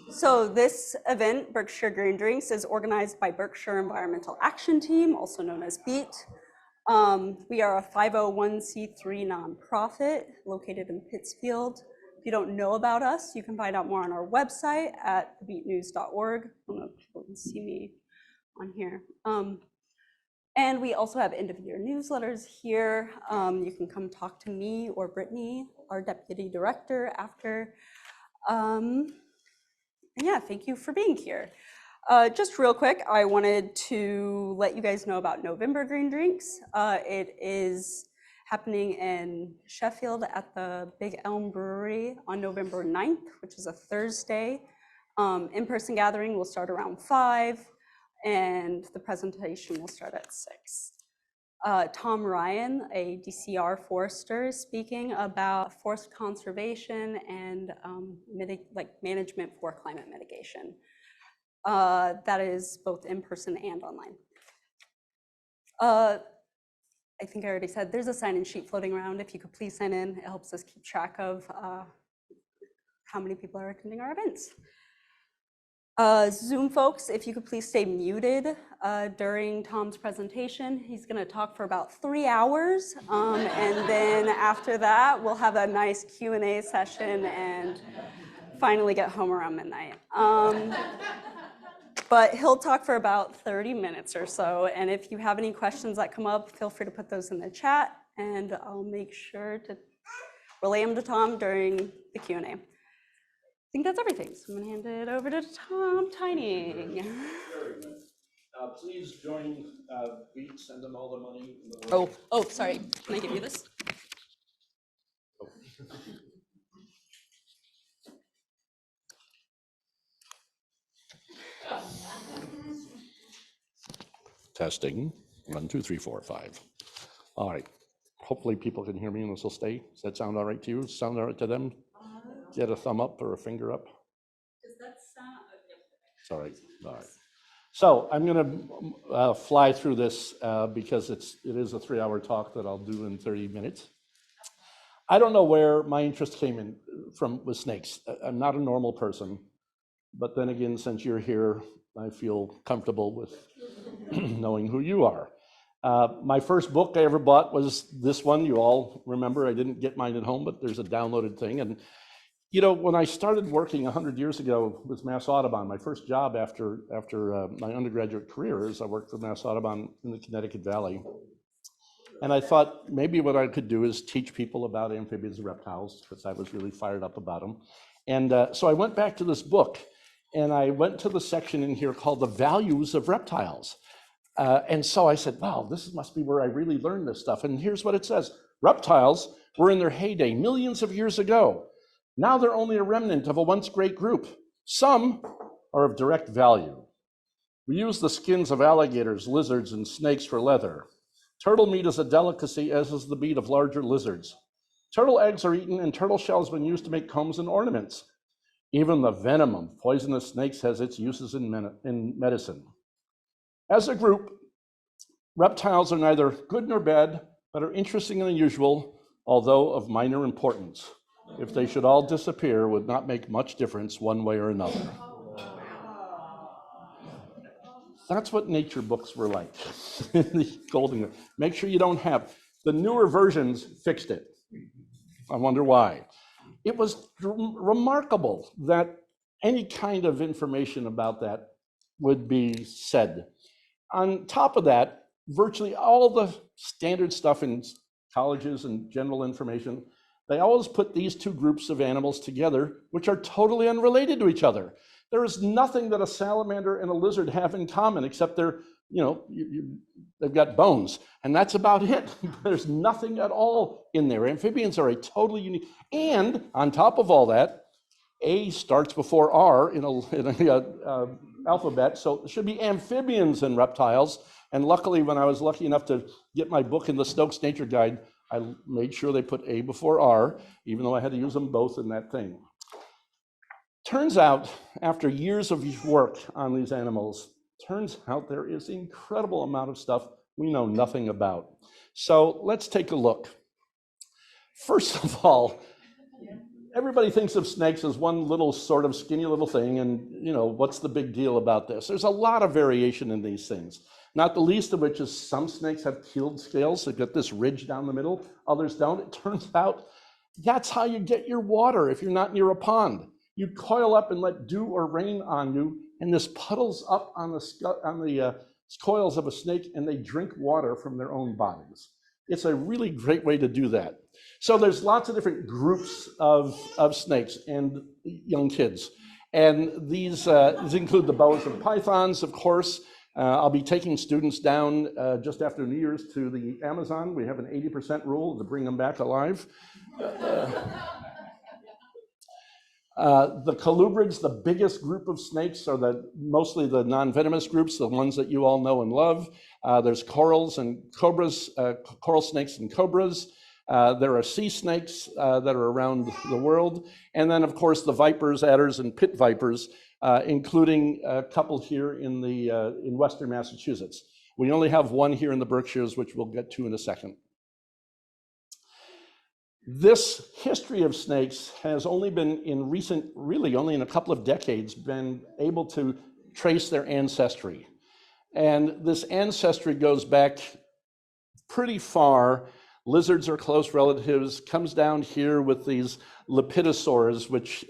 So this event, Berkshire Green Drinks, is organized by Berkshire Environmental Action Team, also known as BEAT. We are a 501c3 nonprofit located in Pittsfield. If you don't know about us, you can find out more on our website at thebeatnews.org. I don't know if people can see me on here. And we also have end-of-year newsletters here. You can come talk to me or Brittany, our deputy director, after. Yeah, thank you for being here. Just real quick, I wanted to let you guys know about November Green Drinks. It is happening in Sheffield at the Big Elm Brewery on November 9th, which is a Thursday. In-person gathering will start around 5, and the presentation will start at 6. Tom Ryan, a DCR forester, is speaking about forest conservation and management for climate mitigation. That is both in person and online. I think I already said there's a sign-in sheet floating around. If you could please sign in, it helps us keep track of how many people are attending our events. Zoom folks, if you could please stay muted during Tom's presentation. He's going to talk for about 3 hours, and then after that, we'll have a nice Q&A session and finally get home around midnight. But he'll talk for about 30 minutes or so, and if you have any questions that come up, feel free to put those in the chat, and I'll make sure to relay them to Tom during the Q&A. I think that's everything. So I'm going to hand it over to Tom Tyning. Very good. Please join BEAT, send them all the money. In the oh, sorry. Can I give you this? Oh. Testing. 1, 2, 3, 4, 5. All right. Hopefully people can hear me and this will stay. Does that sound all right to you? Sound all right to them? Get a thumb up or a finger up. Does that sound? Sorry. All right. So I'm going to fly through this because it is a 3-hour talk that I'll do in 30 minutes. I don't know where my interest came in from with snakes. I'm not a normal person, but then again, since you're here, I feel comfortable with knowing who you are. My first book I ever bought was this one. You all remember, I didn't get mine at home, but there's a downloaded thing. And you know, when I started working 100 years ago with Mass Audubon, my first job after my undergraduate career is I worked for Mass Audubon in the Connecticut Valley. And I thought maybe what I could do is teach people about amphibians and reptiles, because I was really fired up about them. And so I went back to this book, and I went to the section in here called The Values of Reptiles. And so I said, wow, this must be where I really learned this stuff. And here's what it says. Reptiles were in their heyday millions of years ago. Now they're only a remnant of a once great group. Some are of direct value. We use the skins of alligators, lizards, and snakes for leather. Turtle meat is a delicacy, as is the meat of larger lizards. Turtle eggs are eaten, and turtle shells have been used to make combs and ornaments. Even the venom of poisonous snakes has its uses in medicine. As a group, reptiles are neither good nor bad, but are interesting and unusual, although of minor importance. If they should all disappear, would not make much difference one way or another. That's what nature books were like. The golden. Make sure you don't have. The newer versions fixed it. I wonder why. It was remarkable that any kind of information about that would be said. On top of that, virtually all the standard stuff in colleges and general information, they always put these two groups of animals together, which are totally unrelated to each other. There is nothing that a salamander and a lizard have in common, except they're, they've got bones, and that's about it. There's nothing at all in there. Amphibians are a totally unique, and on top of all that, A starts before R in a alphabet, so it should be amphibians and reptiles. And luckily, when I was lucky enough to get my book in the Stokes Nature Guide, I made sure they put A before R, even though I had to use them both in that thing. Turns out, after years of work on these animals, turns out there is an incredible amount of stuff we know nothing about. So let's take a look. First of all, everybody thinks of snakes as one little sort of skinny little thing, and what's the big deal about this? There's a lot of variation in these things, not the least of which is some snakes have keeled scales. They've got this ridge down the middle, others don't. It turns out that's how you get your water if you're not near a pond. You coil up and let dew or rain on you, and this puddles up on the coils of a snake, and they drink water from their own bodies. It's a really great way to do that. So there's lots of different groups of snakes and young kids. And these include the boas and pythons, of course. I'll be taking students down just after New Year's to the Amazon. We have an 80% rule to bring them back alive. The colubrids, the biggest group of snakes, are mostly the non-venomous groups, the ones that you all know and love. There's corals and cobras, coral snakes and cobras. There are sea snakes that are around the world. And then, of course, the vipers, adders, and pit vipers, including a couple here in Western Massachusetts. We only have one here in the Berkshires, which we'll get to in a second. This history of snakes has only been really only in a couple of decades, been able to trace their ancestry. And this ancestry goes back pretty far. Lizards are close relatives, comes down here with these lepidosaurs, which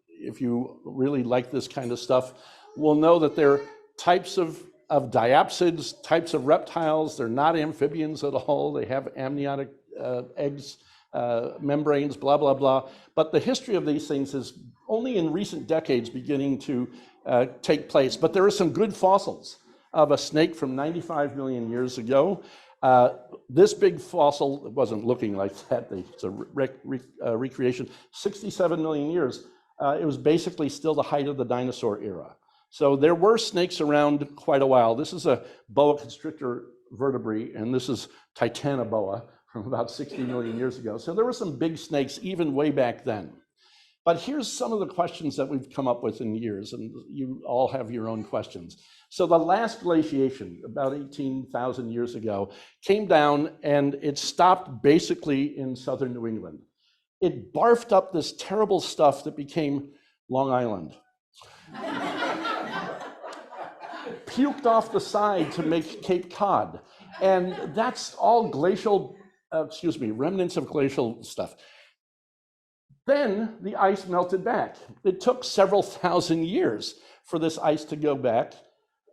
if you really like this kind of stuff, will know that they're types of diapsids, types of reptiles. They're not amphibians at all. They have amniotic eggs, membranes, blah, blah, blah. But the history of these things is only in recent decades beginning to take place. But there are some good fossils of a snake from 95 million years ago. This big fossil, it wasn't looking like that, it's a recreation, 67 million years. It was basically still the height of the dinosaur era. So there were snakes around quite a while. This is a boa constrictor vertebrate, and this is Titanoboa from about 60 million years ago. So there were some big snakes even way back then. But here's some of the questions that we've come up with in years, and you all have your own questions. So the last glaciation, about 18,000 years ago, came down and it stopped basically in southern New England. It barfed up this terrible stuff that became Long Island. Puked off the side to make Cape Cod. And that's all glacial, remnants of glacial stuff. Then the ice melted back. It took several thousand years for this ice to go back.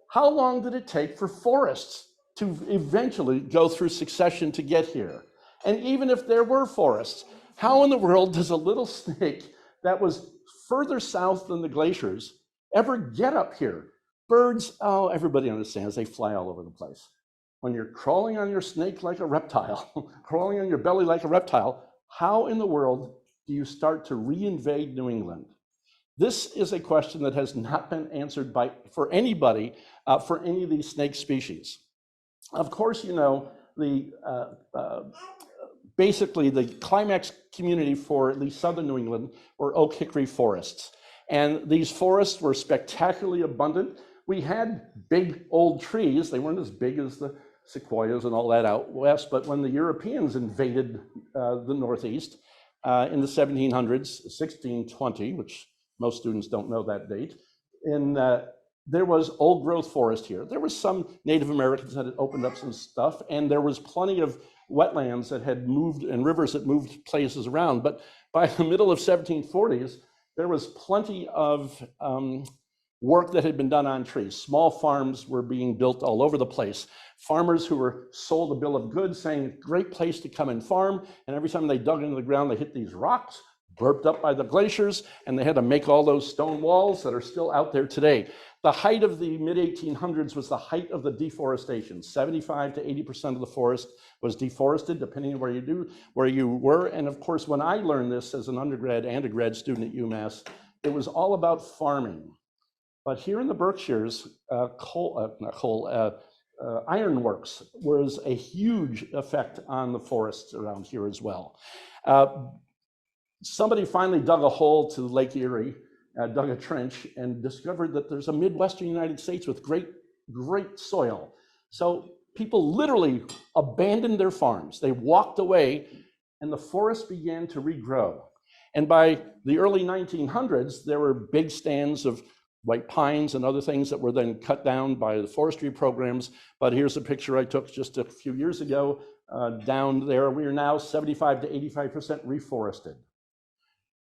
How long did it take for forests to eventually go through succession to get here? And even if there were forests, how in the world does a little snake that was further south than the glaciers ever get up here? Birds, oh, everybody understands, they fly all over the place. When you're crawling on your snake like a reptile, crawling on your belly like a reptile, how in the world do you start to reinvade New England? This is a question that has not been answered for anybody for any of these snake species. Of course, you know, basically the climax community for at least southern New England were oak hickory forests. And these forests were spectacularly abundant. We had big old trees. They weren't as big as the sequoias and all that out west, but when the Europeans invaded the Northeast in the 1700s, 1620, which most students don't know that date, and there was old growth forest here. There was some Native Americans that had opened up some stuff, and there was plenty of wetlands that had moved and rivers that moved places around. But by the middle of 1740s, there was plenty of work that had been done on trees. Small farms were being built all over the place. Farmers who were sold a bill of goods saying, great place to come and farm. And every time they dug into the ground, they hit these rocks, burped up by the glaciers, and they had to make all those stone walls that are still out there today. The height of the mid-1800s was the height of the deforestation. 75 to 80% of the forest was deforested, depending on where you were. And of course, when I learned this as an undergrad and a grad student at UMass, it was all about farming. But here in the Berkshires, ironworks was a huge effect on the forests around here as well. Somebody finally dug a hole to Lake Erie, dug a trench, and discovered that there's a Midwestern United States with great soil. So people literally abandoned their farms. They walked away, and the forest began to regrow. And by the early 1900s, there were big stands of white pines and other things that were then cut down by the forestry programs. But here's a picture I took just a few years ago. Down there, we are now 75 to 85% reforested.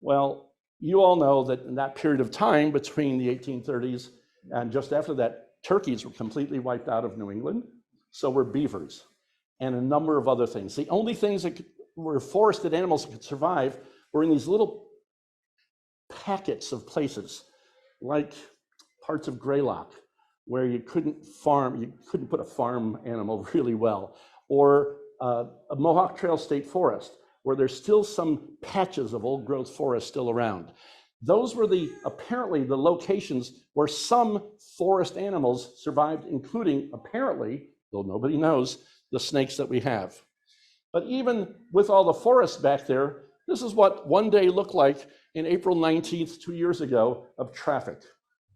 Well, you all know that in that period of time between the 1830s and just after that, turkeys were completely wiped out of New England. So were beavers and a number of other things. The only things that were forested animals that could survive were in these little packets of places, like parts of Greylock, where you couldn't put a farm animal really well, or a Mohawk Trail State Forest, where there's still some patches of old growth forest still around. Those were apparently the locations where some forest animals survived, including apparently, though nobody knows, the snakes that we have. But even with all the forests back there, this is what one day looked like in April 19th, 2 years ago, of traffic.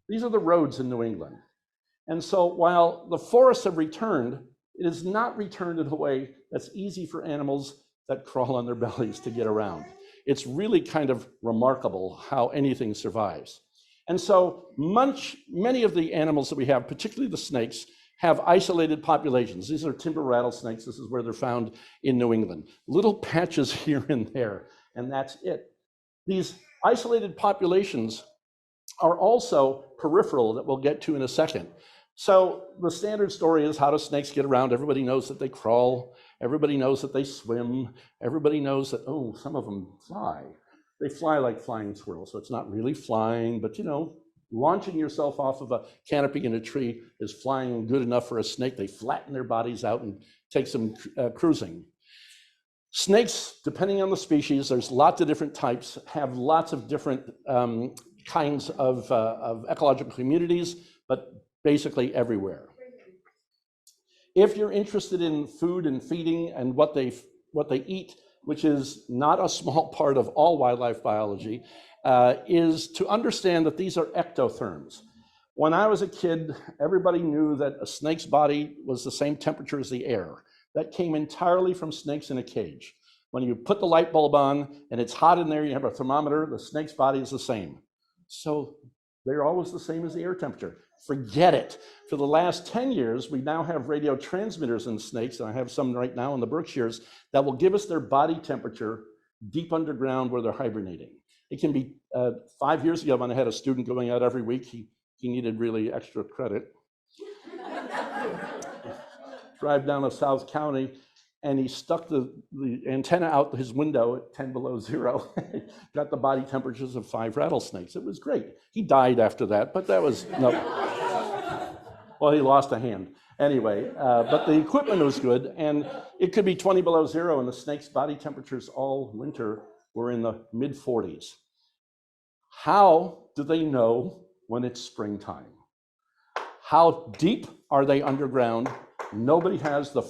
These are the roads in New England. And so while the forests have returned, it is not returned in a way that's easy for animals that crawl on their bellies to get around. It's really kind of remarkable how anything survives. And so many of the animals that we have, particularly the snakes, have isolated populations. These are timber rattlesnakes. This is where they're found in New England. Little patches here and there, and that's it. These isolated populations are also peripheral that we'll get to in a second. So the standard story is, how do snakes get around? Everybody knows that they crawl. Everybody knows that they swim. Everybody knows that, oh, some of them fly. They fly like flying squirrels. So it's not really flying, but launching yourself off of a canopy in a tree is flying good enough for a snake. They flatten their bodies out and take some cruising. Snakes, depending on the species, there's lots of different types, have lots of different kinds of ecological communities, but basically everywhere. If you're interested in food and feeding and what they eat, which is not a small part of all wildlife biology, is to understand that these are ectotherms. When I was a kid, everybody knew that a snake's body was the same temperature as the air. That came entirely from snakes in a cage. When you put the light bulb on and it's hot in there, you have a thermometer, the snake's body is the same. So they're always the same as the air temperature. Forget it. For the last 10 years, we now have radio transmitters in snakes, and I have some right now in the Berkshires, that will give us their body temperature deep underground where they're hibernating. It can be, 5 years ago when I had a student going out every week, he needed really extra credit. Drive down to South County, and he stuck the antenna out his window at 10 below zero. Got the body temperatures of 5 rattlesnakes. It was great. He died after that, but that was, no. Well, he lost a hand. Anyway, but the equipment was good, and it could be 20 below zero, and the snake's body temperatures all winter were in the mid-40s. How do they know when it's springtime? How deep are they underground? Nobody has the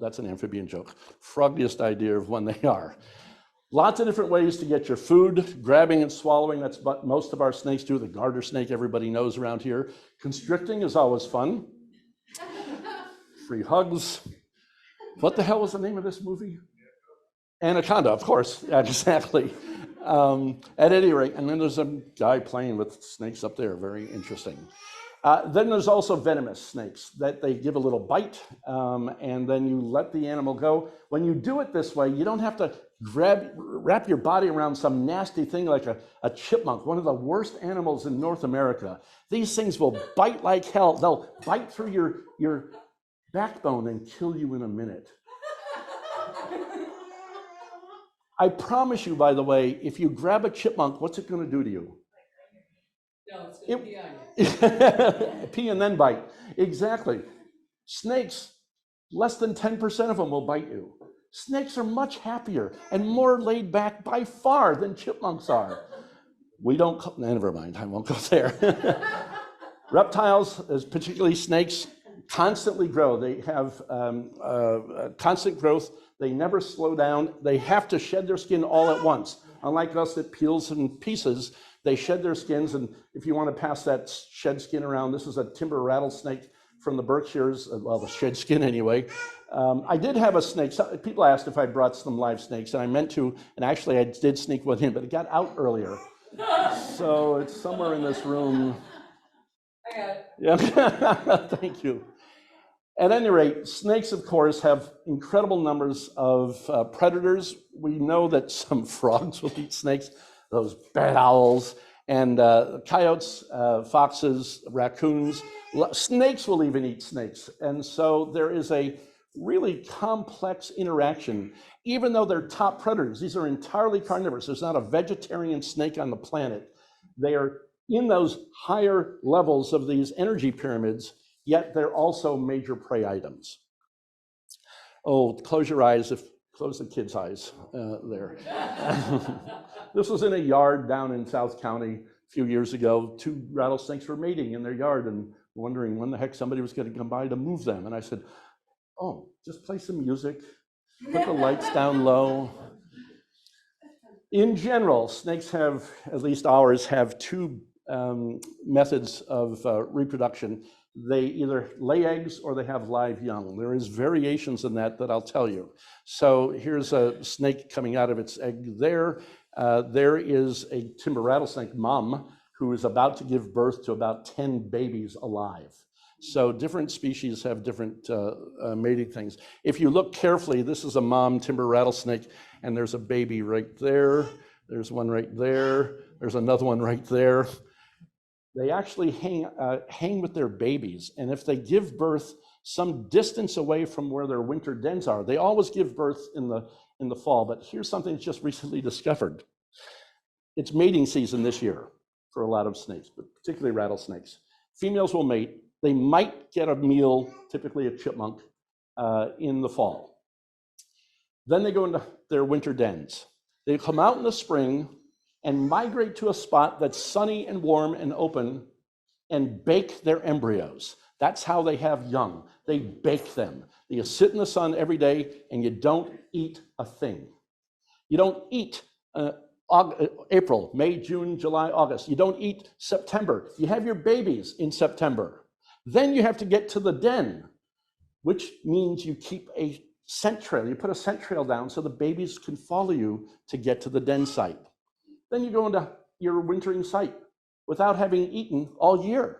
that's an amphibian joke, froggiest idea of when they are. Lots of different ways to get your food, grabbing and swallowing, that's what most of our snakes do. The garter snake everybody knows around here. Constricting is always fun. Free hugs. What the hell was the name of this movie? Anaconda, of course, exactly. At any rate, and then there's a guy playing with snakes up there, very interesting. Then there's also venomous snakes that they give a little bite, and then you let the animal go. When you do it this way, you don't have to wrap your body around some nasty thing like a chipmunk, one of the worst animals in North America. These things will bite like hell. They'll bite through your backbone and kill you in a minute. I promise you, by the way, if you grab a chipmunk, what's it going to do to you? No, it's going to pee on you. Pee and then bite. Exactly. Snakes, less than 10% of them will bite you. Snakes are much happier and more laid back by far than chipmunks are. We don't, never mind, I won't go there. Reptiles, particularly snakes, constantly grow. They have constant growth. They never slow down. They have to shed their skin all at once. Unlike us, that peels in pieces. They shed their skins, and if you want to pass that shed skin around, this is a timber rattlesnake from the Berkshires, well, the shed skin anyway. I did have a snake. People asked if I brought some live snakes, and I meant to, and actually I did sneak one in, but it got out earlier. So it's somewhere in this room. I got it. Yeah, thank you. At any rate, snakes, of course, have incredible numbers of predators. We know that some frogs will eat snakes, those bad owls, and coyotes, foxes, raccoons. Snakes will even eat snakes. And so there is a really complex interaction, even though they're top predators. These are entirely carnivorous. There's not a vegetarian snake on the planet. They are in those higher levels of these energy pyramids, yet they're also major prey items. Oh, close your eyes, close the kids' eyes there. This was in a yard down in South County a few years ago. 2 rattlesnakes were mating in their yard and wondering when the heck somebody was going to come by to move them. And I said, oh, just play some music, put the lights down low. In general, snakes have, at least ours, have 2 methods of reproduction. They either lay eggs or they have live young. There is variations in that I'll tell you. So here's a snake coming out of its egg there. There is a timber rattlesnake mom who is about to give birth to about 10 babies alive. So different species have different mating things. If you look carefully, this is a mom timber rattlesnake, and there's a baby right there. There's one right there. There's another one right there. They actually hang with their babies, and if they give birth some distance away from where their winter dens are, they always give birth in the fall. But here's something that's just recently discovered. It's mating season this year for a lot of snakes, but particularly rattlesnakes. Females will mate. They might get a meal, typically a chipmunk, in the fall. Then they go into their winter dens. They come out in the spring and migrate to a spot that's sunny and warm and open and bake their embryos. That's how they have young. They bake them. You sit in the sun every day and you don't eat a thing. You don't eat April, May, June, July, August. You don't eat September. You have your babies in September. Then you have to get to the den, which means you keep a scent trail. You put a scent trail down so the babies can follow you to get to the den site. Then you go into your wintering site without having eaten all year.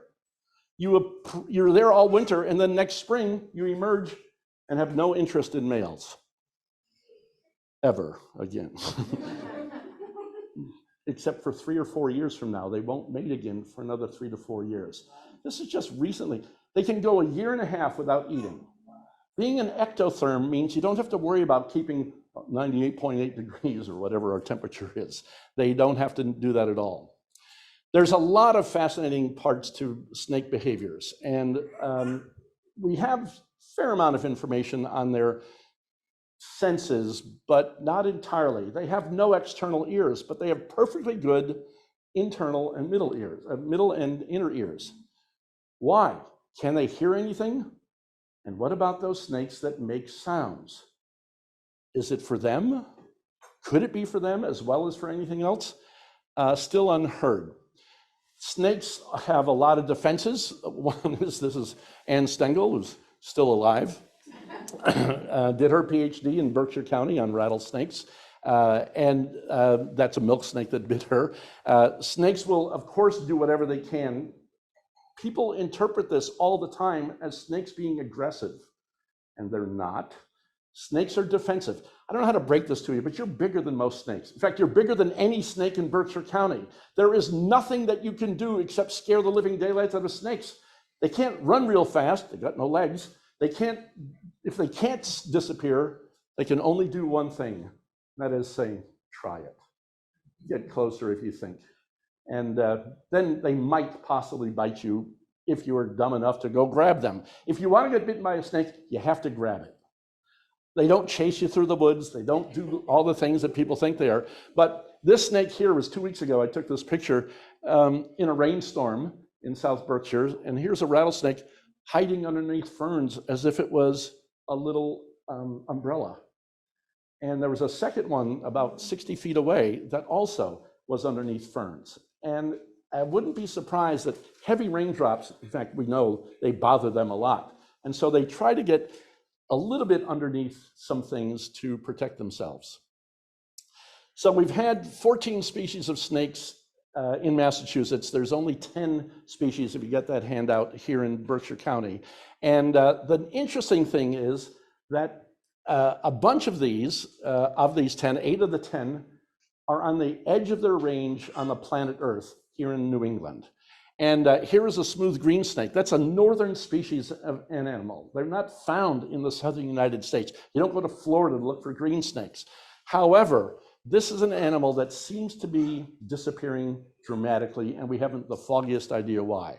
You're there all winter, and then next spring you emerge and have no interest in males ever again. Except for 3 or 4 years from now. They won't mate again for another 3 to 4 years. This is just recently. They can go a year and a half without eating. Being an ectotherm means you don't have to worry about keeping 98.8 degrees or whatever our temperature is. They don't have to do that at all. There's a lot of fascinating parts to snake behaviors, and we have a fair amount of information on their senses, but not entirely. They have no external ears, but they have perfectly good internal and middle ears, middle and inner ears. Why? Can they hear anything? And what about those snakes that make sounds? Is it for them? Could it be for them as well as for anything else? Still unheard. Snakes have a lot of defenses. One is, this is Ann Stengel, who's still alive. Did her PhD in Berkshire County on rattlesnakes. And that's a milk snake that bit her. Snakes will, of course, do whatever they can. People interpret this all the time as snakes being aggressive, and they're not. Snakes are defensive. I don't know how to break this to you, but you're bigger than most snakes. In fact, you're bigger than any snake in Berkshire County. There is nothing that you can do except scare the living daylights out of snakes. They can't run real fast. They got no legs. They can't, if they can't disappear, they can only do one thing. That is say, try it. Get closer if you think. And then they might possibly bite you if you are dumb enough to go grab them. If you want to get bitten by a snake, you have to grab it. They don't chase you through the woods. They don't do all the things that people think they are. But this snake here was 2 weeks ago. I took this picture in a rainstorm in South Berkshire. And here's a rattlesnake hiding underneath ferns as if it was a little umbrella. And there was a second one about 60 feet away that also was underneath ferns. And I wouldn't be surprised that heavy raindrops, in fact, we know they bother them a lot. And so they try to get a little bit underneath some things to protect themselves. So we've had 14 species of snakes in Massachusetts. There's only 10 species if you get that handout here in Berkshire County. And the interesting thing is that a bunch of these 10, 8 of the 10 are on the edge of their range on the planet Earth here in New England. And here is a smooth green snake. That's a northern species of an animal. They're not found in the southern United States. You don't go to Florida to look for green snakes. However, this is an animal that seems to be disappearing dramatically, and we haven't the foggiest idea why.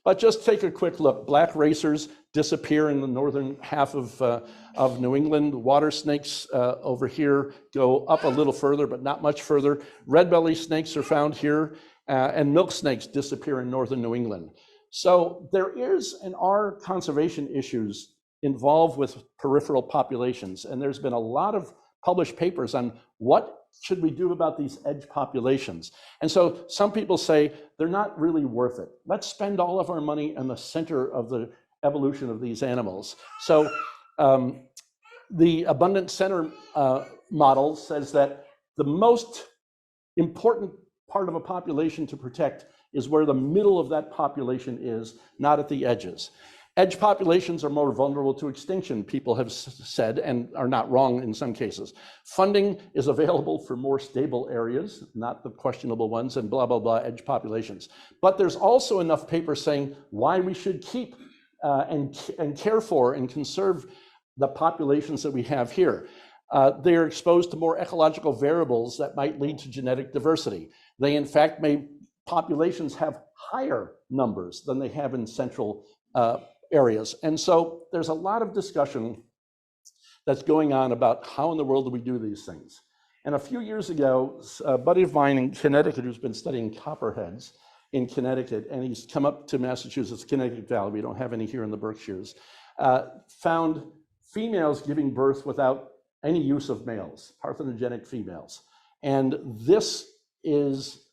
But just take a quick look. Black racers disappear in the northern half of New England. Water snakes over here go up a little further, but not much further. Red belly snakes are found here, and milk snakes disappear in northern New England. So there is and are conservation issues involved with peripheral populations, and there's been a lot of published papers on what should we do about these edge populations. And so some people say they're not really worth it. Let's spend all of our money in the center of the evolution of these animals. So the abundant center model says that the most important part of a population to protect is where the middle of that population is, not at the edges. Edge populations are more vulnerable to extinction, people have said, and are not wrong in some cases. Funding is available for more stable areas, not the questionable ones, and blah, blah, blah, edge populations. But there's also enough paper saying why we should keep and care for and conserve the populations that we have here. They're exposed to more ecological variables that might lead to genetic diversity. They, in fact, populations have higher numbers than they have in central areas. And so there's a lot of discussion that's going on about how in the world do we do these things. And a few years ago, a buddy of mine in Connecticut who's been studying copperheads in Connecticut, and he's come up to Massachusetts, Connecticut Valley, we don't have any here in the Berkshires, found females giving birth without any use of males, parthenogenic females. And this is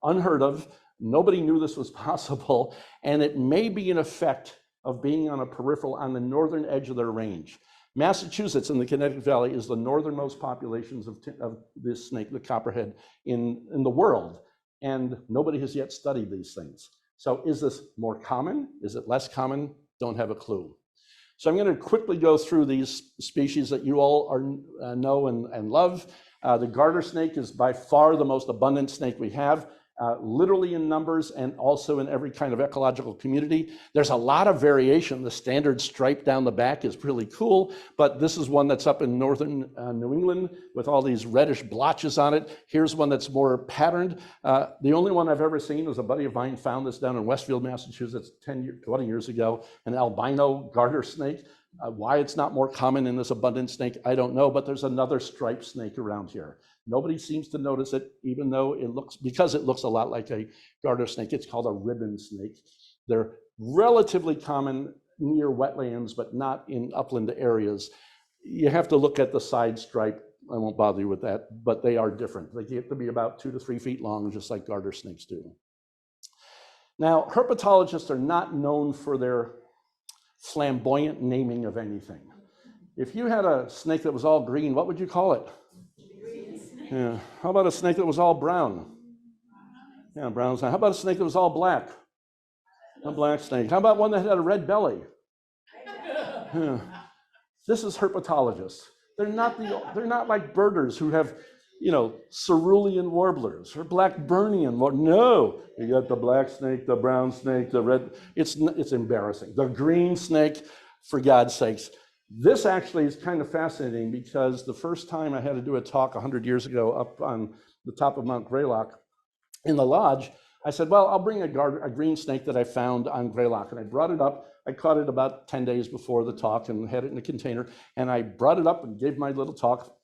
unheard of. Nobody knew this was possible, and it may be an effect of being on a peripheral on the northern edge of their range. Massachusetts in the Connecticut Valley is the northernmost populations of this snake, the copperhead, in the world, and nobody has yet studied these things. So is this more common? Is it less common? Don't have a clue. So I'm going to quickly go through these species that you all know and love. The garter snake is by far the most abundant snake we have. Literally in numbers and also in every kind of ecological community. There's a lot of variation. The standard stripe down the back is really cool, but this is one that's up in northern New England with all these reddish blotches on it. Here's one that's more patterned. The only one I've ever seen was a buddy of mine found this down in Westfield, Massachusetts 20 years ago, an albino garter snake. Why it's not more common in this abundant snake, I don't know, but there's another striped snake around here. Nobody seems to notice it, even though because it looks a lot like a garter snake. It's called a ribbon snake. They're relatively common near wetlands, but not in upland areas. You have to look at the side stripe. I won't bother you with that, but they are different. They get to be about 2 to 3 feet long, just like garter snakes do. Now, herpetologists are not known for their flamboyant naming of anything. If you had a snake that was all green, what would you call it? Yeah. How about a snake that was all brown? Yeah, brown snake. How about a snake that was all black? A black snake. How about one that had a red belly? Yeah. This is herpetologists. They're not like birders who have, cerulean warblers or Blackburnian. No, you got the black snake, the brown snake, the red. It's embarrassing. The green snake, for God's sakes. This actually is kind of fascinating because the first time I had to do a talk 100 years ago up on the top of Mount Greylock in the lodge, I said, well, I'll bring a green snake that I found on Greylock. And I brought it up. I caught it about 10 days before the talk and had it in a container. And I brought it up and gave my little talk.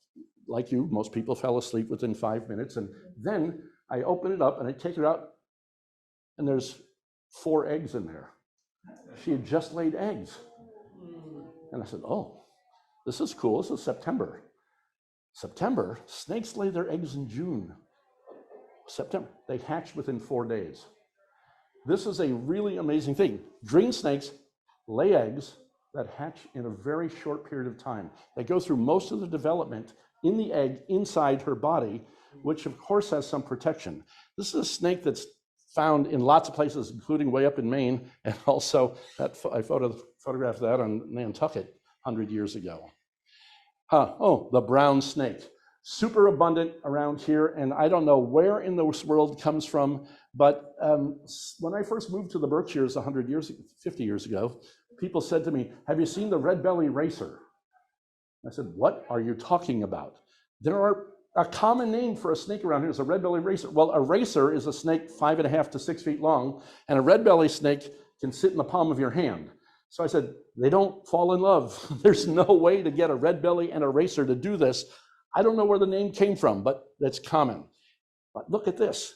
Like you, most people fell asleep within 5 minutes. And then I open it up and I take it out and there's 4 eggs in there. She had just laid eggs. And I said, oh, this is cool. This is September. September, snakes lay their eggs in June. September, they hatched within 4 days. This is a really amazing thing. Green snakes lay eggs that hatch in a very short period of time. They go through most of the development in the egg inside her body, which of course has some protection. This is a snake that's found in lots of places, including way up in Maine, and also I photographed that on Nantucket 100 years ago. Oh, the brown snake. Super abundant around here, and I don't know where in this world it comes from, but when I first moved to the Berkshires 50 years ago, people said to me, "Have you seen the red-belly racer?" I said, "What are you talking about?" There are a common name for a snake around here is a red-belly racer. Well, a racer is a snake 5.5 to 6 feet long, and a red-belly snake can sit in the palm of your hand. So I said, they don't fall in love. There's no way to get a red belly and a racer to do this. I don't know where the name came from, but that's common. But look at this.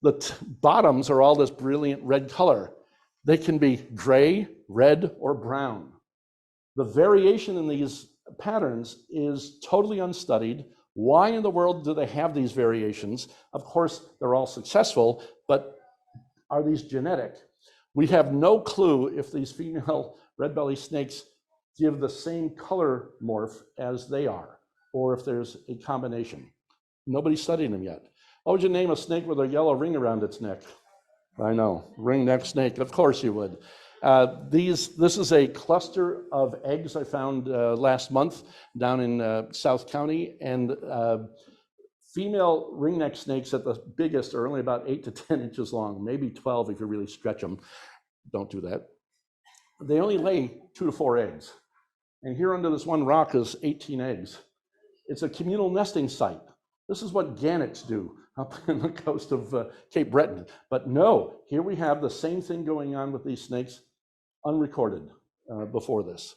The bottoms are all this brilliant red color. They can be gray, red, or brown. The variation in these patterns is totally unstudied. Why in the world do they have these variations? Of course, they're all successful, but are these genetic? We have no clue if these female red-belly snakes give the same color morph as they are, or if there's a combination. Nobody's studied them yet. What would you name a snake with a yellow ring around its neck? I know, ring-necked snake, of course you would. This is a cluster of eggs I found last month down in South County, and female ring-necked snakes at the biggest are only about 8 to 10 inches long, maybe 12 if you really stretch them. Don't do that. They only lay 2 to 4 eggs. And here under this one rock is 18 eggs. It's a communal nesting site. This is what gannets do up in the coast of Cape Breton. But no, here we have the same thing going on with these snakes, unrecorded before this.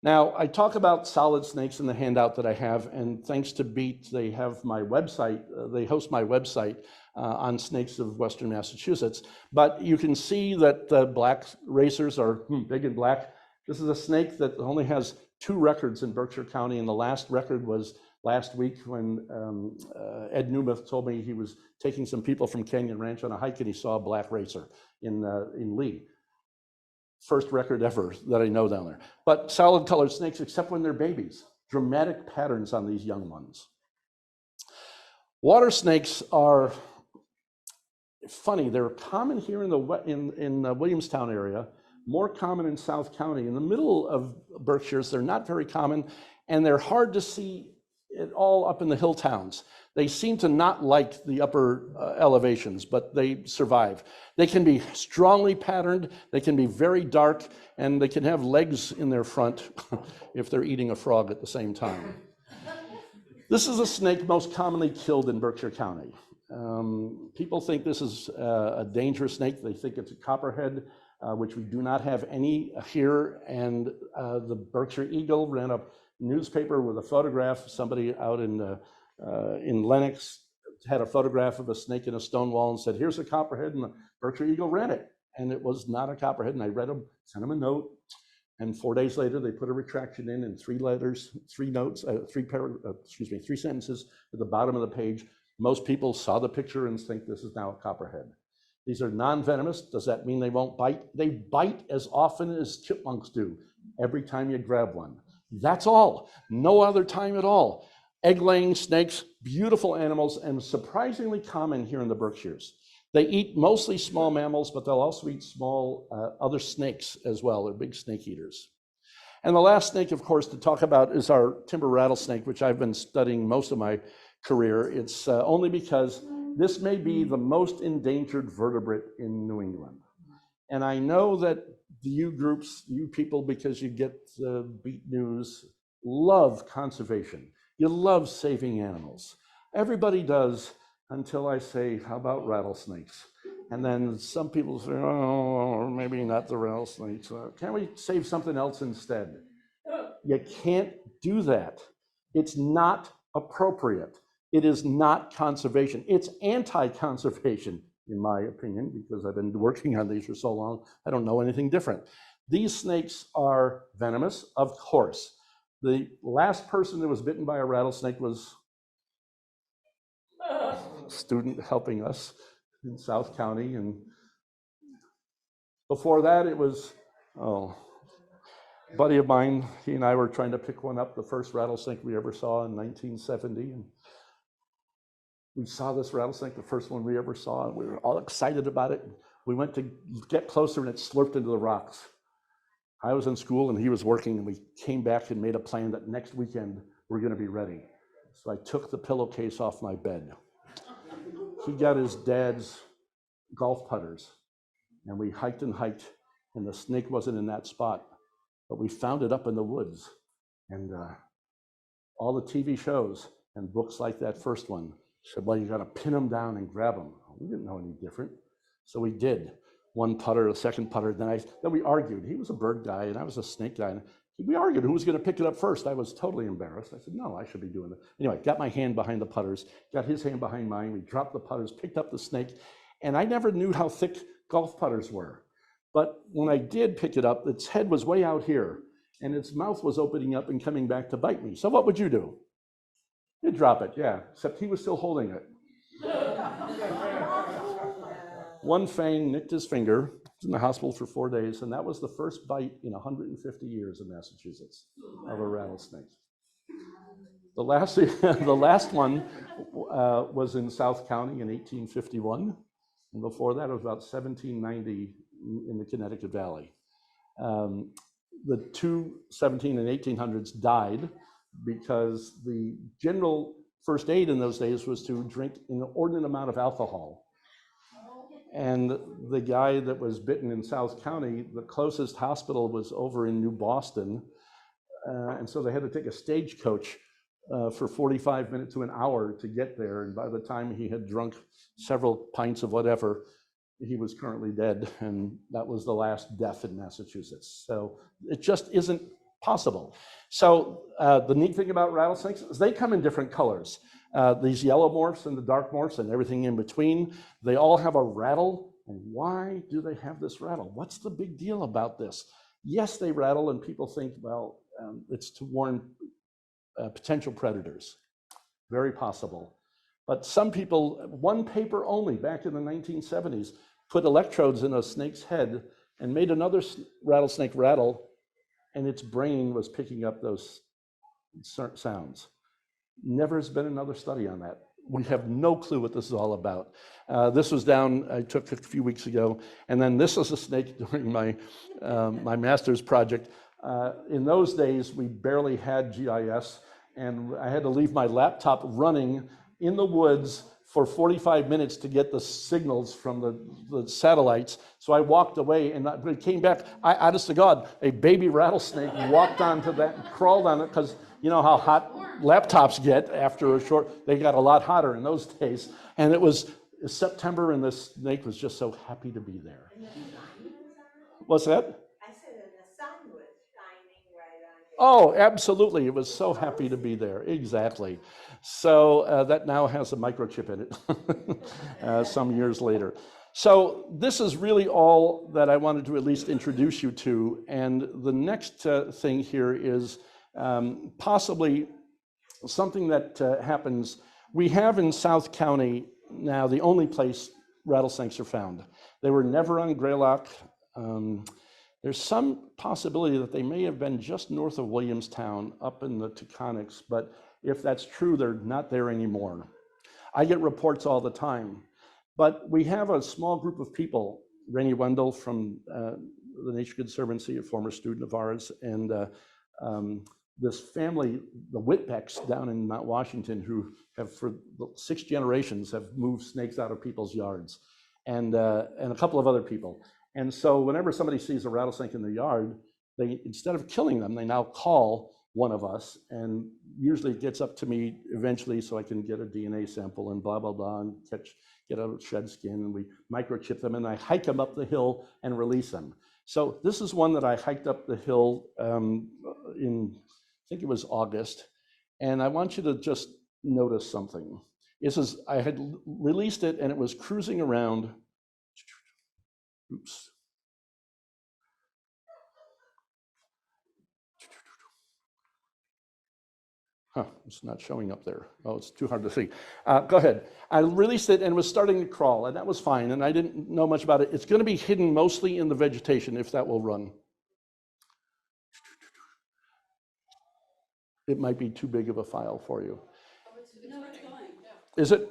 Now, I talk about solid snakes in the handout that I have, and thanks to Beat, they have my website, they host my website on snakes of Western Massachusetts. But you can see that the black racers are big and black. This is a snake that only has 2 records in Berkshire County, and the last record was last week when Ed Newmuth told me he was taking some people from Canyon Ranch on a hike and he saw a black racer in Lee. First record ever that I know down there. But solid colored snakes, except when they're babies. Dramatic patterns on these young ones. Water snakes are funny. They're common here in the Williamstown area, more common in South County. In the middle of Berkshires, they're not very common, and they're hard to see at all up in the hill towns. They seem to not like the upper elevations, but they survive. They can be strongly patterned, they can be very dark, and they can have legs in their front if they're eating a frog at the same time. This is a snake most commonly killed in Berkshire County. People think this is a dangerous snake. They think it's a copperhead, which we do not have any here, and the Berkshire Eagle ran a newspaper with a photograph. Somebody out in Lenox had a photograph of a snake in a stone wall and said, "Here's a copperhead," and the Berkshire Eagle ran it, and it was not a copperhead. And I read them, sent them a note, and 4 days later they put a retraction in 3 letters, 3 notes, 3 sentences at the bottom of the page. Most people saw the picture and think this is now a copperhead. These are non-venomous. Does that mean they won't bite? They bite as often as chipmunks do every time you grab one. That's all. No other time at all. Egg-laying snakes, beautiful animals, and surprisingly common here in the Berkshires. They eat mostly small mammals, but they'll also eat small other snakes as well. They're big snake eaters. And the last snake, of course, to talk about is our timber rattlesnake, which I've been studying most of my career. It's only because this may be the most endangered vertebrate in New England. And I know that you groups, you people, because you get the Beat News, love conservation. You love saving animals. Everybody does, until I say, how about rattlesnakes? And then some people say, oh, maybe not the rattlesnakes. Can't we save something else instead? You can't do that. It's not appropriate. It is not conservation. It's anti-conservation, in my opinion, because I've been working on these for so long. I don't know anything different. These snakes are venomous, of course. The last person that was bitten by a rattlesnake was a student helping us in South County. And before that, it was, A buddy of mine, he and I were trying to pick one up, the first rattlesnake we ever saw in 1970. And we saw this rattlesnake, the first one we ever saw, and we were all excited about it. We went to get closer and it slurped into the rocks. I was in school and he was working, and we came back and made a plan that next weekend we're gonna be ready. So I took the pillowcase off my bed. He got his dad's golf putters, and we hiked and hiked, and the snake wasn't in that spot, but we found it up in the woods. And all the TV shows and books like that first one said, well, you gotta pin them down and grab them. We didn't know any different. So we did. One putter, a second putter, then we argued. He was a bird guy and I was a snake guy. And we argued who was gonna pick it up first. I was totally embarrassed. I said, no, I should be doing it. Anyway, got my hand behind the putters, got his hand behind mine. We dropped the putters, picked up the snake, and I never knew how thick golf putters were. But when I did pick it up, its head was way out here and its mouth was opening up and coming back to bite me. So what would you do? You'd drop it, yeah, except he was still holding it. One fang nicked his finger. He was in the hospital for 4 days, and that was the first bite in 150 years in Massachusetts of a rattlesnake. The last one was in South County in 1851, and before that it was about 1790 in the Connecticut Valley. The two 17 and 1800s died because the general first aid in those days was to drink an inordinate amount of alcohol. And the guy that was bitten in South County, the closest hospital was over in New Boston. And so they had to take a stagecoach for 45 minutes to an hour to get there. And by the time he had drunk several pints of whatever, he was currently dead. And that was the last death in Massachusetts. So it just isn't possible. So the neat thing about rattlesnakes is they come in different colors. These yellow morphs and the dark morphs and everything in between, they all have a rattle. And why do they have this rattle? What's the big deal about this? Yes, they rattle, and people think, well, it's to warn potential predators. Very possible. But some people, one paper only back in the 1970s, put electrodes in a snake's head and made another rattlesnake rattle, and its brain was picking up those sounds. Never has been another study on that. We have no clue what this is all about. This was down, I took a few weeks ago, and then this was a snake during my, my master's project. In those days, we barely had GIS, and I had to leave my laptop running in the woods for 45 minutes to get the signals from the satellites. So I walked away, and when it came back, honest to God, a baby rattlesnake walked onto that and crawled on it, because you know how hot laptops get after a short, they got a lot hotter in those days. And it was September, and the snake was just so happy to be there. What's that? I said that the sun was shining right on it. Oh, absolutely. It was so happy to be there. Exactly. So that now has a microchip in it some years later. So this is really all that I wanted to at least introduce you to. And the next thing here is possibly something that happens. We have in South County now the only place rattlesnakes are found. They were never on Greylock. There's some possibility that they may have been just north of Williamstown up in the Taconics, but if that's true, they're not there anymore. I get reports all the time, but we have a small group of people, Rainey Wendell from the Nature Conservancy, a former student of ours, and this family, the Whitbecks down in Mount Washington, who have for 6 generations have moved snakes out of people's yards, and a couple of other people. And so whenever somebody sees a rattlesnake in their yard, they, instead of killing them, they now call one of us, and usually it gets up to me eventually so I can get a DNA sample and blah, blah, blah, and get a shed skin, and we microchip them, and I hike them up the hill and release them. So this is one that I hiked up the hill in, I think it was August, and I want you to just notice something. This is, I had released it and it was cruising around. Oops. Huh, it's not showing up there. Oh, it's too hard to see. Go ahead. I released it and it was starting to crawl, and that was fine, and I didn't know much about it. It's going to be hidden mostly in the vegetation if that will run. it might be too big of a file for you. No, it's going. Is it?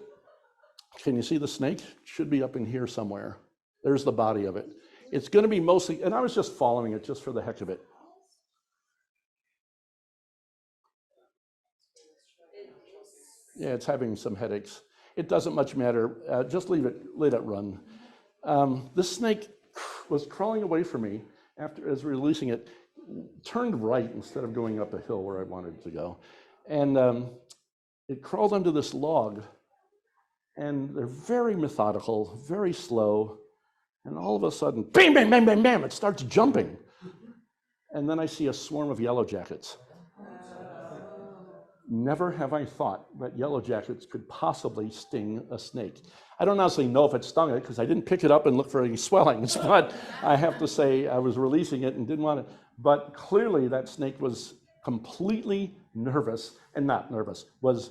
Can you see the snake? Should be up in here somewhere. There's the body of it. It's going to be mostly, and I was just following it just for the heck of it. Yeah, it's having some headaches. It doesn't much matter. Just leave it, let it run. This snake was crawling away from me after, as releasing it, turned right instead of going up a hill where I wanted it to go. And it crawled under this log, and they're very methodical, very slow, and all of a sudden, bam, bam, bam, bam, bam, it starts jumping. And then I see a swarm of yellow jackets. Never have I thought that yellow jackets could possibly sting a snake. I don't honestly know if it stung it because I didn't pick it up and look for any swellings, but I have to say I was releasing it and didn't want it. But clearly that snake was completely nervous, and not nervous, was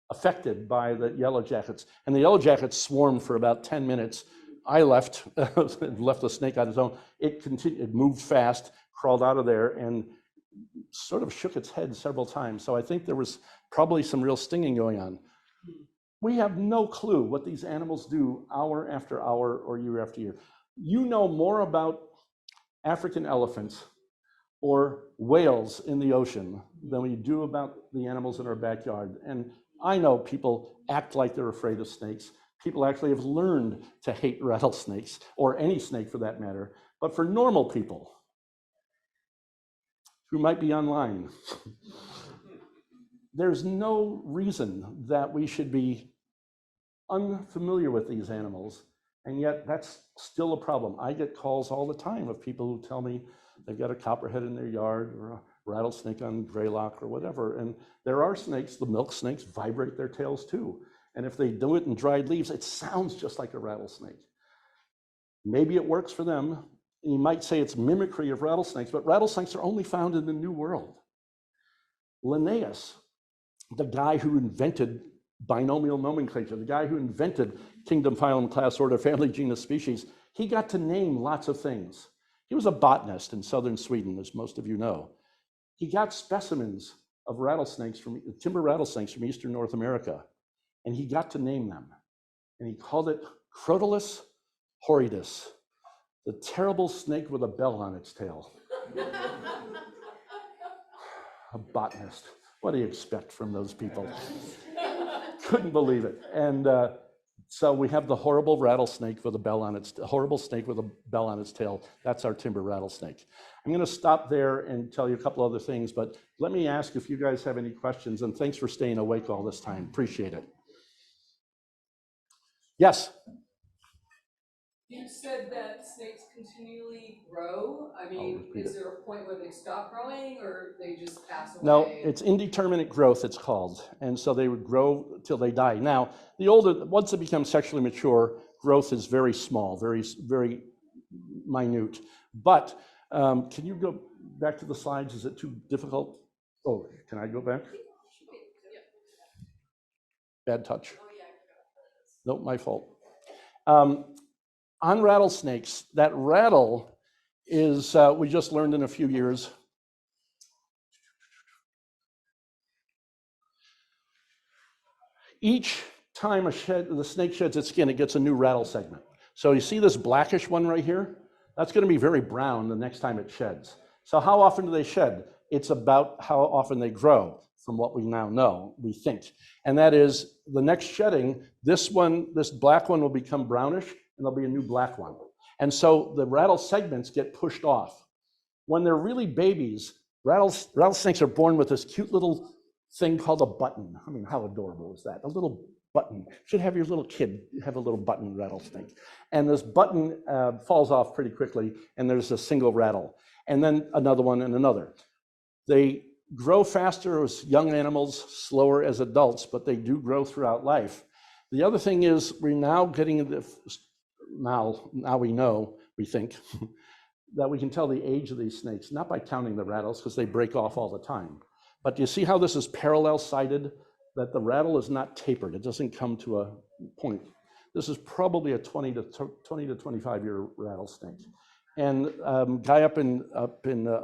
affected by the yellow jackets. And the yellow jackets swarmed for about 10 minutes. I left, left the snake on its own. It continued, it moved fast, crawled out of there, and sort of shook its head several times. So I think there was probably some real stinging going on. We have no clue what these animals do hour after hour or year after year. You know more about African elephants or whales in the ocean than we do about the animals in our backyard. And I know people act like they're afraid of snakes. People actually have learned to hate rattlesnakes, or any snake for that matter. But for normal people who might be online, there's no reason that we should be unfamiliar with these animals, and yet that's still a problem. I get calls all the time of people who tell me they've got a copperhead in their yard or a rattlesnake on Greylock or whatever, and there are snakes, the milk snakes vibrate their tails too, and if they do it in dried leaves, it sounds just like a rattlesnake. Maybe it works for them. You might say it's mimicry of rattlesnakes, but rattlesnakes are only found in the New World. Linnaeus, the guy who invented binomial nomenclature, the guy who invented kingdom, phylum, class, order, family, genus, species, he got to name lots of things. He was a botanist in southern Sweden, as most of you know. He got specimens of rattlesnakes, timber rattlesnakes from eastern North America, and he got to name them. And he called it Crotalus horridus, the terrible snake with a bell on its tail. A botanist. What do you expect from those people? Couldn't believe it. And so we have the horrible rattlesnake with a bell on its, horrible snake with a bell on its tail. That's our timber rattlesnake. I'm going to stop there and tell you a couple other things, but let me ask if you guys have any questions, and thanks for staying awake all this time. Appreciate it. Yes? You said that snakes continually grow. I mean, is there a point where they stop growing or they just pass away? No, it's indeterminate growth, it's called. And so they would grow till they die. Now, the older, once it becomes sexually mature, growth is very small, very, very minute. But can you go back to the slides? Is it too difficult? Oh, can I go back? Bad touch. Nope, my fault. On rattlesnakes, that rattle is, we just learned in a few years, each time the snake sheds its skin, it gets a new rattle segment. So you see this blackish one right here? That's going to be very brown the next time it sheds. So how often do they shed? It's about how often they grow, from what we now know, we think. And that is the next shedding, this black one will become brownish, and there'll be a new black one. And so the rattle segments get pushed off. When they're really babies, rattlesnakes are born with this cute little thing called a button. I mean, how adorable is that? A little button. You should have your little kid have a little button rattlesnake. And this button falls off pretty quickly, and there's a single rattle. And then another one and another. They grow faster as young animals, slower as adults, but they do grow throughout life. The other thing is we're now getting now we know, we think, that we can tell the age of these snakes, not by counting the rattles, because they break off all the time. But do you see how this is parallel-sided? That the rattle is not tapered. It doesn't come to a point. This is probably a 20 to 25-year rattlesnake. And a guy up in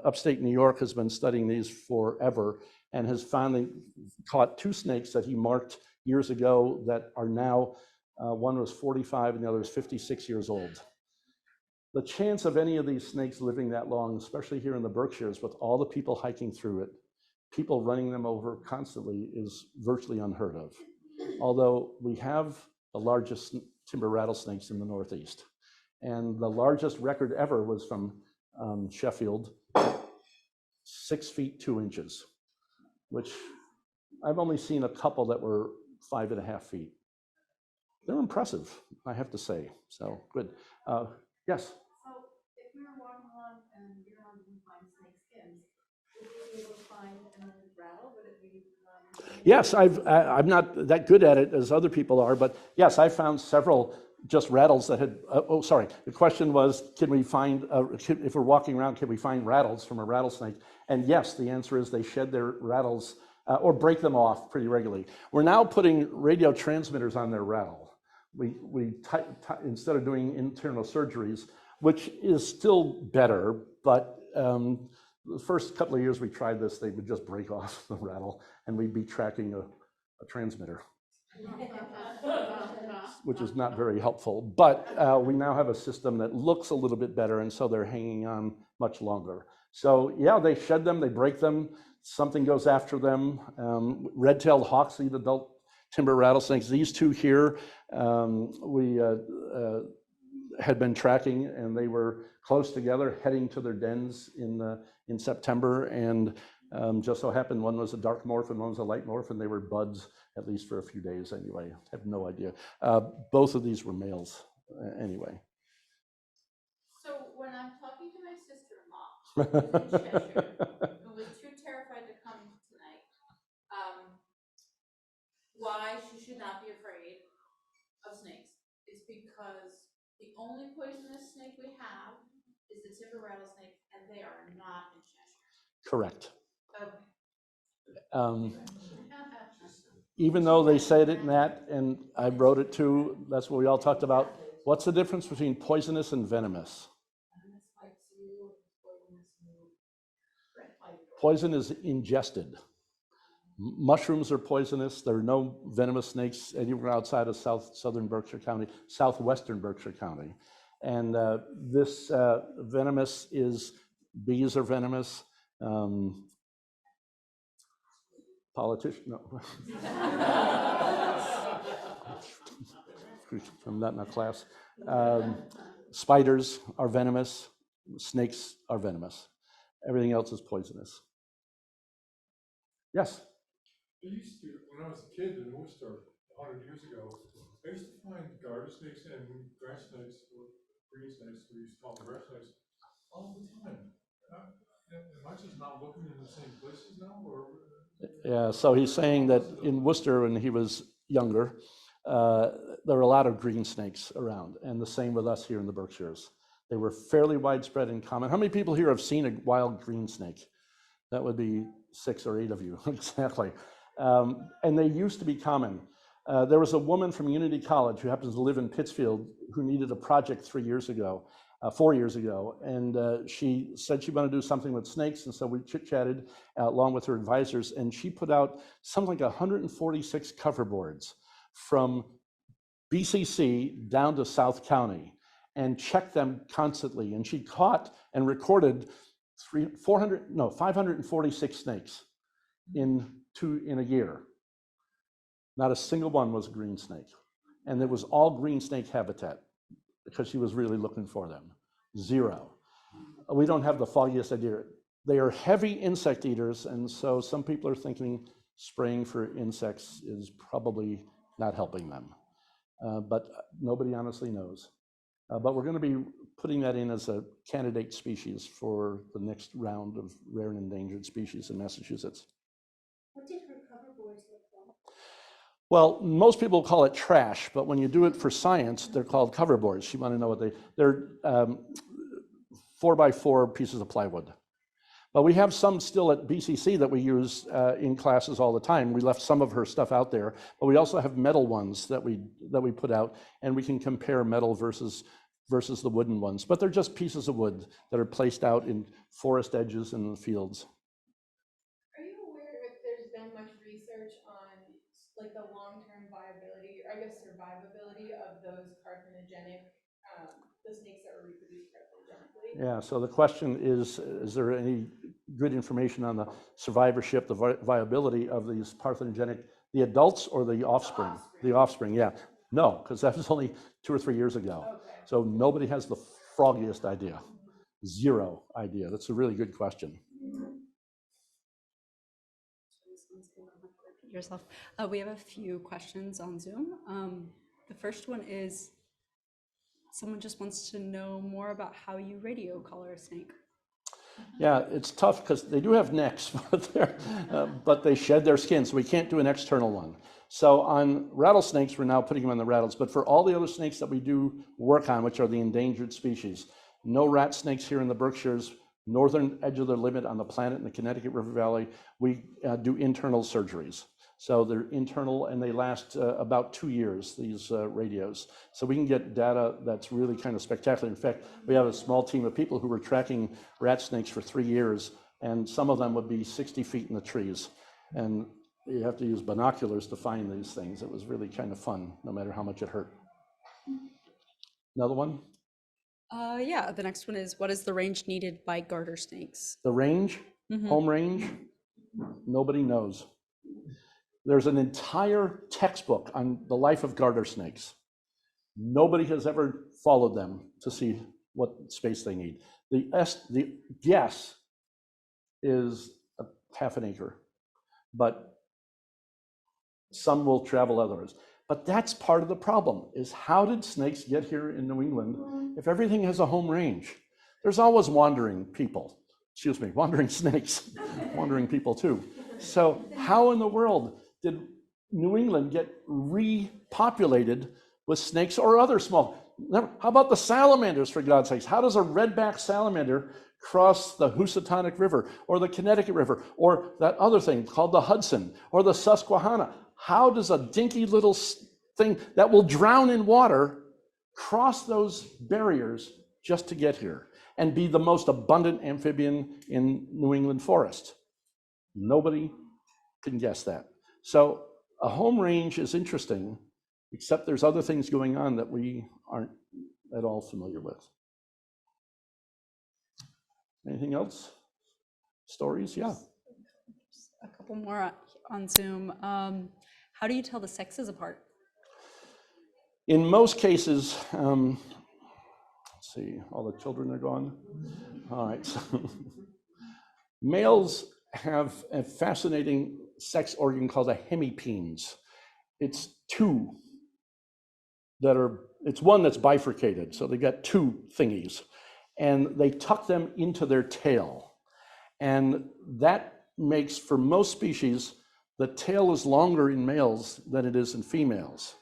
upstate New York has been studying these forever. and has finally caught 2 snakes that he marked years ago that are now, one was 45 and the other is 56 years old. The chance of any of these snakes living that long, especially here in the Berkshires with all the people hiking through it, people running them over constantly, is virtually unheard of. Although we have the largest timber rattlesnakes in the Northeast. And the largest record ever was from Sheffield, 6 feet 2 inches, which I've only seen a couple that were 5.5 feet. They're impressive, I have to say. So good. Yes. So if we were walking along and you're on and find snake skins, would you be able to find another rattle? Would it be? Yes, I'm not that good at it as other people are, but yes, I found several just rattles that had, oh, sorry. The question was, can we find, if we're walking around, can we find rattles from a rattlesnake? And yes, the answer is they shed their rattles or break them off pretty regularly. We're now putting radio transmitters on their rattle. We instead of doing internal surgeries, which is still better, but the first couple of years we tried this, they would just break off the rattle and we'd be tracking a transmitter, which is not very helpful. But we now have a system that looks a little bit better, and so they're hanging on much longer. So yeah, they shed them, they break them, something goes after them. Red-tailed hawks eat adult timber rattlesnakes. These 2 here, we had been tracking, and they were close together, heading to their dens in September, and just so happened one was a dark morph and one was a light morph, and they were buds at least for a few days anyway. I have no idea. Both of these were males anyway. So when I'm talking to my sister-in-law, who's in Cheshire, who was too terrified to come tonight, why she should not be afraid of snakes is because the only poisonous snake we have is the timber rattlesnake, and they are not in Cheshire. Correct. Okay. Even though they said it in that, and I wrote it too, that's what we all talked about. What's the difference between poisonous and venomous? Poison is ingested. Mushrooms are poisonous. There are no venomous snakes anywhere outside of southwestern Berkshire County. And this venomous is, bees are venomous. Politician, no. I'm not in a class. Spiders are venomous. Snakes are venomous. Everything else is poisonous. Yes? I used to, when I was a kid in Worcester 100 years ago, I used to find garter snakes and grass snakes, or green snakes, we used to call them grass snakes, all the time. Am I just not looking in the same places now, or? Yeah, so he's saying that in Worcester when he was younger, there were a lot of green snakes around, and the same with us here in the Berkshires. They were fairly widespread and common. How many people here have seen a wild green snake? That would be 6 or 8 of you, exactly. And they used to be common. There was a woman from Unity College who happens to live in Pittsfield who needed a project 4 years ago, and she said she wanted to do something with snakes, and so we chit-chatted along with her advisors, and she put out something like 146 cover boards from BCC down to South County and checked them constantly, and she caught and recorded 546 snakes in a year. Not a single one was a green snake. And it was all green snake habitat because she was really looking for them. 0. We don't have the foggiest idea. They are heavy insect eaters, and so some people are thinking spraying for insects is probably not helping them. But nobody honestly knows. But we're going to be putting that in as a candidate species for the next round of rare and endangered species in Massachusetts. What did her cover boards look like? Well, most people call it trash, but when you do it for science, they're called cover boards. You want to know what they're 4x4 pieces of plywood. But we have some still at BCC that we use in classes all the time. We left some of her stuff out there, but we also have metal ones that we put out, and we can compare metal versus the wooden ones. But they're just pieces of wood that are placed out in forest edges and in the fields. Are you aware if survivability of those carcinogenic, the snakes that were reproduced carcinogenically? Yeah, so the question is there any good information on the survivorship, the viability of these parthenogenic, the adults or the offspring? The offspring, yeah. No, because that was only 2 or 3 years ago. Okay. So nobody has the froggiest idea. Zero idea. That's a really good question. Yourself. We have a few questions on Zoom. The first one is, someone just wants to know more about how you radio collar a snake. Yeah, it's tough because they do have necks, but they shed their skin, so we can't do an external one. So on rattlesnakes, we're now putting them on the rattles, but for all the other snakes that we do work on, which are the endangered species, no rat snakes here in the Berkshires, northern edge of the limit on the planet in the Connecticut River Valley, we do internal surgeries. So they're internal and they last about 2 years, these radios. So we can get data that's really kind of spectacular. In fact, we have a small team of people who were tracking rat snakes for 3 years, and some of them would be 60 feet in the trees. And you have to use binoculars to find these things. It was really kind of fun, no matter how much it hurt. Another one? Yeah, the next one is, what is the range needed by garter snakes? The range, home range, nobody knows. There's an entire textbook on the life of garter snakes. Nobody has ever followed them to see what space they need. The guess is a half an acre, but some will travel others. But that's part of the problem, is how did snakes get here in New England if everything has a home range? There's always wandering people, wandering snakes, wandering people too. So how in the world did New England get repopulated with snakes or other small? How about the salamanders, for God's sakes? How does a redback salamander cross the Housatonic River or the Connecticut River or that other thing called the Hudson or the Susquehanna? How does a dinky little thing that will drown in water cross those barriers just to get here and be the most abundant amphibian in New England forest? Nobody can guess that. So a home range is interesting, except there's other things going on that we aren't at all familiar with. Anything else? Stories? Yeah. A couple more on Zoom. How do you tell the sexes apart? In most cases, let's see, all the children are gone. All right. So males have a fascinating sex organ called a hemipenes. It's one that's bifurcated. So they got 2 thingies and they tuck them into their tail. And that makes, for most species, the tail is longer in males than it is in females.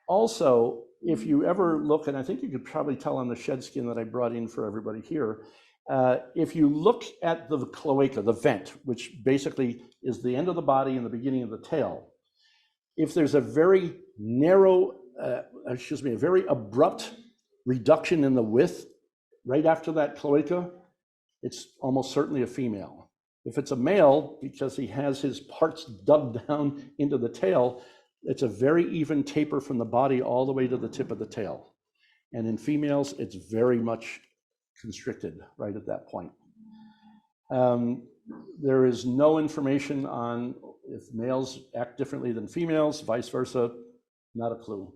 Also, if you ever look, and I think you could probably tell on the shed skin that I brought in for everybody here, if you look at the cloaca, the vent, which basically is the end of the body and the beginning of the tail, if there's a very narrow, a very abrupt reduction in the width right after that cloaca, it's almost certainly a female. If it's a male, because he has his parts dug down into the tail, it's a very even taper from the body all the way to the tip of the tail. And in females, it's very much constricted right at that point. There is no information on if males act differently than females, vice versa, not a clue.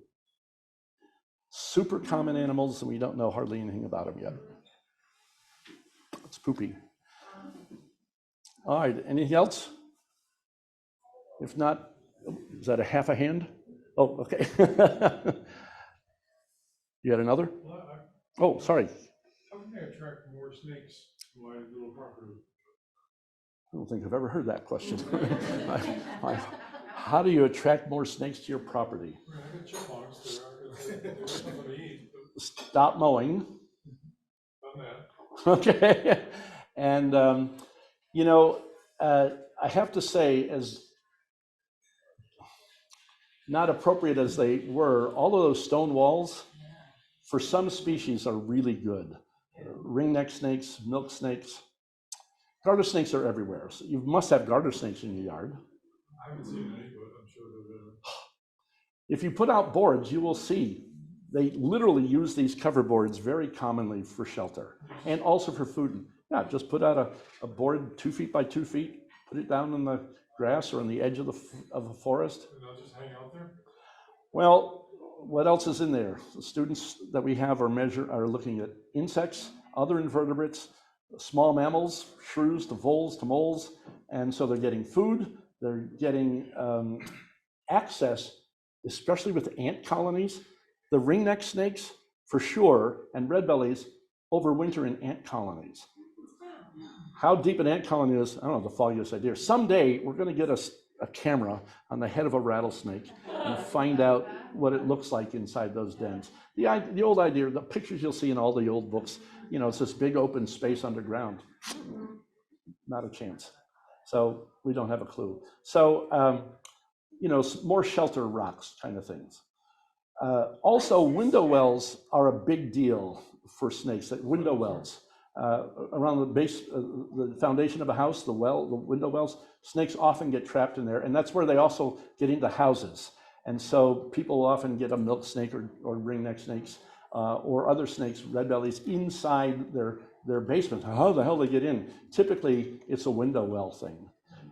Super common animals, and we don't know hardly anything about them yet. It's poopy. All right, anything else? If not, is that a half a hand? Oh, okay. You had another? Oh, sorry. How can they attract more snakes to my little property? I don't think I've ever heard that question. How do you attract more snakes to your property? I got chipmunks, there's something to eat. Stop mowing. Done that. Okay. And, I have to say, as not appropriate as they were, all of those stone walls, for some species, are really good. Ringneck snakes, milk snakes. Garter snakes are everywhere. So you must have garter snakes in your yard. I haven't seen any, but I'm sure they're there. If you put out boards, you will see they literally use these cover boards very commonly for shelter and also for food. Yeah, just put out a board 2 feet by 2 feet, put it down in the grass or on the edge of the forest. And they'll just hang out there? Well, what else is in there? The students that we have are looking at insects, other invertebrates, small mammals, shrews to voles to moles, and so they're getting food, they're getting access, especially with ant colonies. The ringneck snakes, for sure, and red bellies overwinter in ant colonies. How deep an ant colony is, I don't have the foggiest idea. Someday, we're going to get a camera on the head of a rattlesnake and find out what it looks like inside those dens. The old idea, the pictures you'll see in all the old books, you know, it's this big open space underground. Not a chance. So we don't have a clue. So, you know, more shelter rocks kind of things. Also, window wells are a big deal for snakes. Window wells around the base, the foundation of a house, the window wells. Snakes often get trapped in there, and that's where they also get into houses. And so people often get a milk snake or ringneck snakes or other snakes, red bellies, inside their basement. How the hell they get in? Typically, it's a window well thing.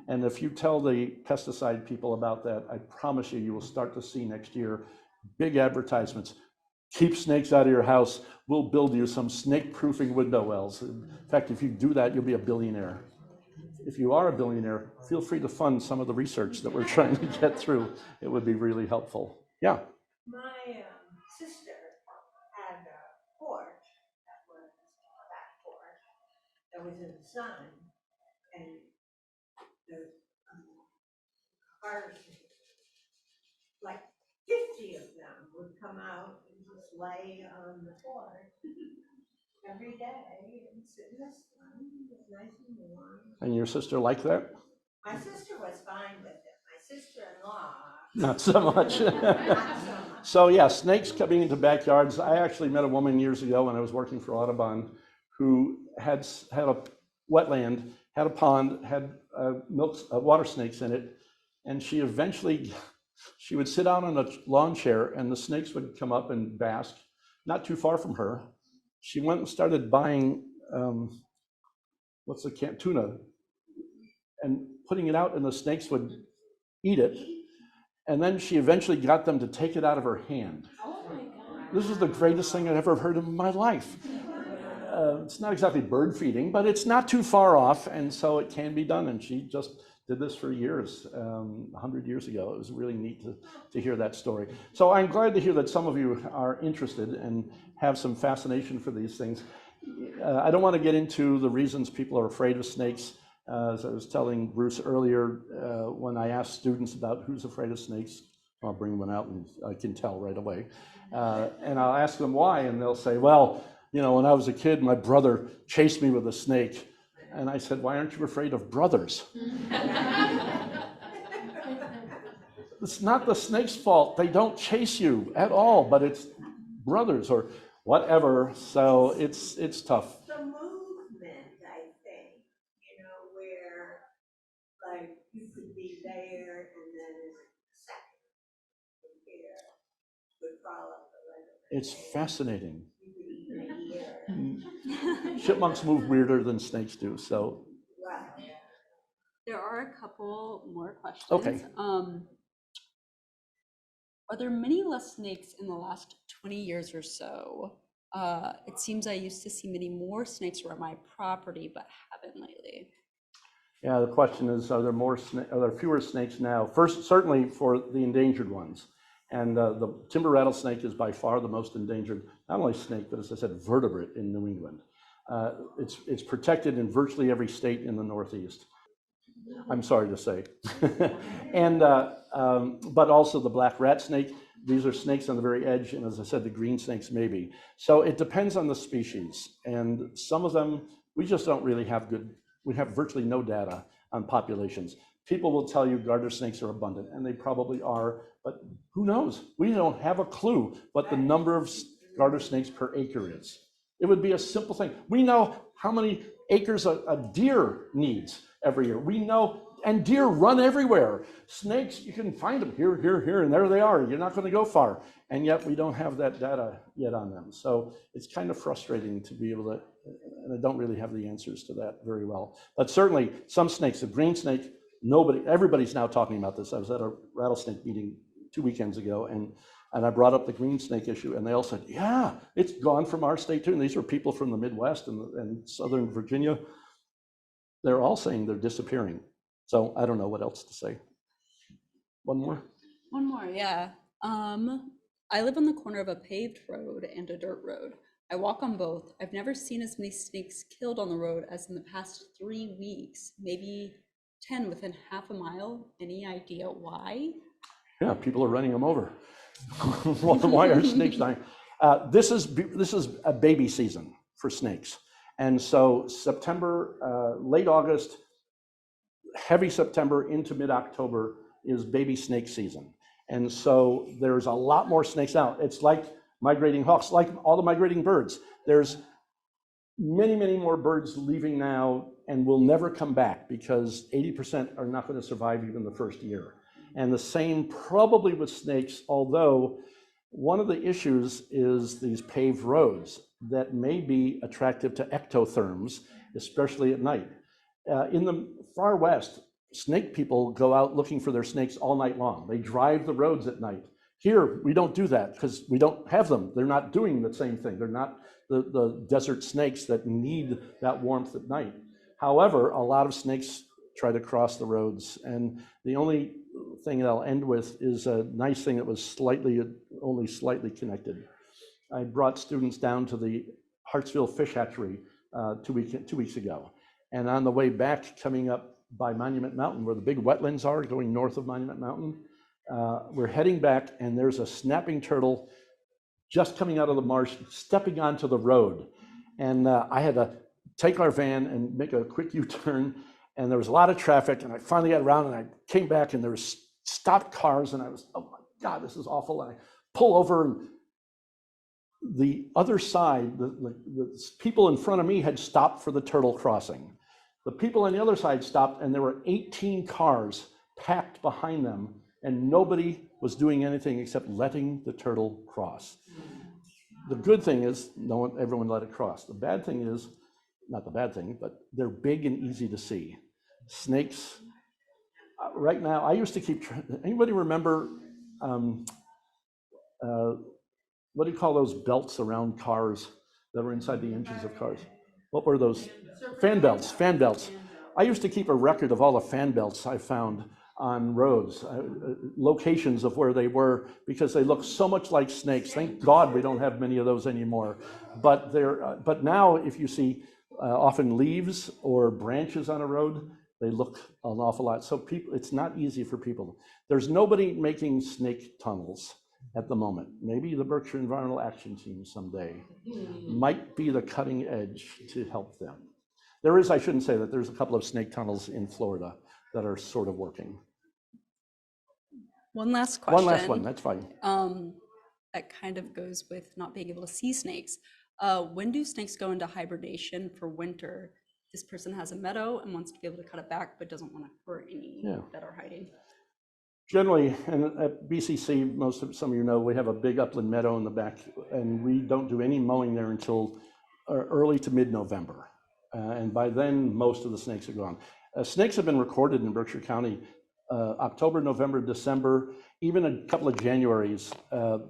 And if you tell the pesticide people about that, I promise you will start to see next year big advertisements. Keep snakes out of your house. We'll build you some snake-proofing window wells. In fact, if you do that, you'll be a billionaire. If you are a billionaire, feel free to fund some of the research that we're trying to get through. It would be really helpful. Yeah. My sister had a porch that was a back porch that was in the sun, and the cars, like 50 of them would come out and just lay on the porch every day and sit in the sun. It was nice and warm. And your sister liked that? My sister was fine with it. My sister-in-law, Not so much. not so much. So yeah, snakes coming into backyards. I actually met a woman years ago when I was working for Audubon who had a wetland, had a pond, had water snakes in it, and she would sit down on a lawn chair and the snakes would come up and bask not too far from her. She went and started buying tuna and putting it out, and the snakes would eat it. And then she eventually got them to take it out of her hand. Oh my God. This is the greatest thing I've ever heard in my life. It's not exactly bird feeding, but it's not too far off, and so it can be done. And she just did this for years, 100 years ago. It was really neat to hear that story. So I'm glad to hear that some of you are interested and have some fascination for these things. I don't want to get into the reasons people are afraid of snakes. As I was telling Bruce earlier, when I asked students about who's afraid of snakes, I'll bring one out and I can tell right away. And I'll ask them why, and they'll say, well, you know, when I was a kid, my brother chased me with a snake. And I said, why aren't you afraid of brothers? It's not the snake's fault. They don't chase you at all, but it's brothers or whatever. So it's tough. The movement, I think, you know, where like you could be there and then in a second here would follow the weather. It's fascinating. You could even hear. Chipmunks move weirder than snakes do. So Wow. There are a couple more questions. Okay. Are there many less snakes in the last 20 years or so? It seems I used to see many more snakes around my property, but haven't lately. yeah, the question is, are there fewer snakes now? First, certainly for the endangered ones. And the timber rattlesnake is by far the most endangered, not only snake, but as I said, vertebrate in New England. It's protected in virtually every state in the Northeast. I'm sorry to say. And, but also the black rat snake. These are snakes on the very edge, and as I said, the green snakes maybe. So it depends on the species. And some of them, we just don't really have we have virtually no data on populations. People will tell you garter snakes are abundant, and they probably are, but who knows? We don't have a clue what the number of garter snakes per acre is. It would be a simple thing. We know how many acres a deer needs every year. We know And deer run everywhere. Snakes, you can find them here, here, here, and there they are. You're not going to go far. And yet we don't have that data yet on them. So it's kind of frustrating to be able to, and I don't really have the answers to that very well. But certainly some snakes, the green snake, everybody's now talking about this. I was at a rattlesnake meeting 2 weekends ago, and I brought up the green snake issue, and they all said, yeah, it's gone from our state too. And these are people from the Midwest and Southern Virginia. They're all saying they're disappearing. So I don't know what else to say. One more? One more, yeah. I live on the corner of a paved road and a dirt road. I walk on both. I've never seen as many snakes killed on the road as in the past 3 weeks, maybe 10 within half a mile. Any idea why? Yeah, people are running them over. Why are snakes dying? This is a baby season for snakes. And so September, late August, heavy September into mid-October is baby snake season. And so there's a lot more snakes out. It's like migrating hawks, like all the migrating birds. There's many, many more birds leaving now and will never come back because 80% are not going to survive even the first year. And the same probably with snakes, although one of the issues is these paved roads that may be attractive to ectotherms, especially at night. In the far west, snake people go out looking for their snakes all night long. They drive the roads at night. Here, we don't do that because we don't have them. They're not doing the same thing. They're not the desert snakes that need that warmth at night. However, a lot of snakes try to cross the roads. And the only thing that I'll end with is a nice thing that was only slightly connected. I brought students down to the Hartsville Fish Hatchery 2 weeks ago. And on the way back, coming up by Monument Mountain, where the big wetlands are, going north of Monument Mountain, we're heading back, and there's a snapping turtle just coming out of the marsh, stepping onto the road. And I had to take our van and make a quick U-turn, and there was a lot of traffic, and I finally got around, and I came back, and there was stopped cars, and I was, oh my God, this is awful. And I pull over, and the other side, the people in front of me had stopped for the turtle crossing. The people on the other side stopped, and there were 18 cars packed behind them, and nobody was doing anything except letting the turtle cross. The good thing is everyone let it cross. The bad thing is, not the bad thing, but they're big and easy to see. Snakes, right now, I used to keep, anybody remember, what do you call those belts around cars that were inside the engines of cars? What were those? Fan belts. I used to keep a record of all the fan belts I found on roads, locations of where they were, because they look so much like snakes. Thank God we don't have many of those anymore. But but now if you see often leaves or branches on a road, they look an awful lot. So people, it's not easy for people. There's nobody making snake tunnels at the moment. Maybe the Berkshire Environmental Action Team someday might be the cutting edge to help them. There is, I shouldn't say that, there's a couple of snake tunnels in Florida that are sort of working. One last question. One last one, that's fine. That kind of goes with not being able to see snakes. When do snakes go into hibernation for winter? This person has a meadow and wants to be able to cut it back, but doesn't want to hurt any that are hiding. Generally, and at BCC, some of you know, we have a big upland meadow in the back, and we don't do any mowing there until early to mid-November. And by then, most of the snakes are gone. Snakes have been recorded in Berkshire County October, November, December, even a couple of Januaries,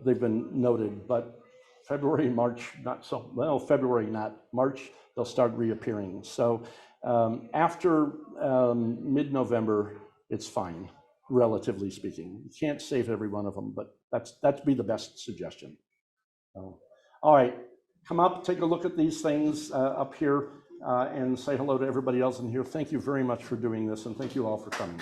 they've been noted, but February, March, not so, well, February, not March, they'll start reappearing. So after mid-November, it's fine, relatively speaking. You can't save every one of them, but that'd be the best suggestion. So, all right, come up, take a look at these things up here and say hello to everybody else in here. Thank you very much for doing this, and thank you all for coming.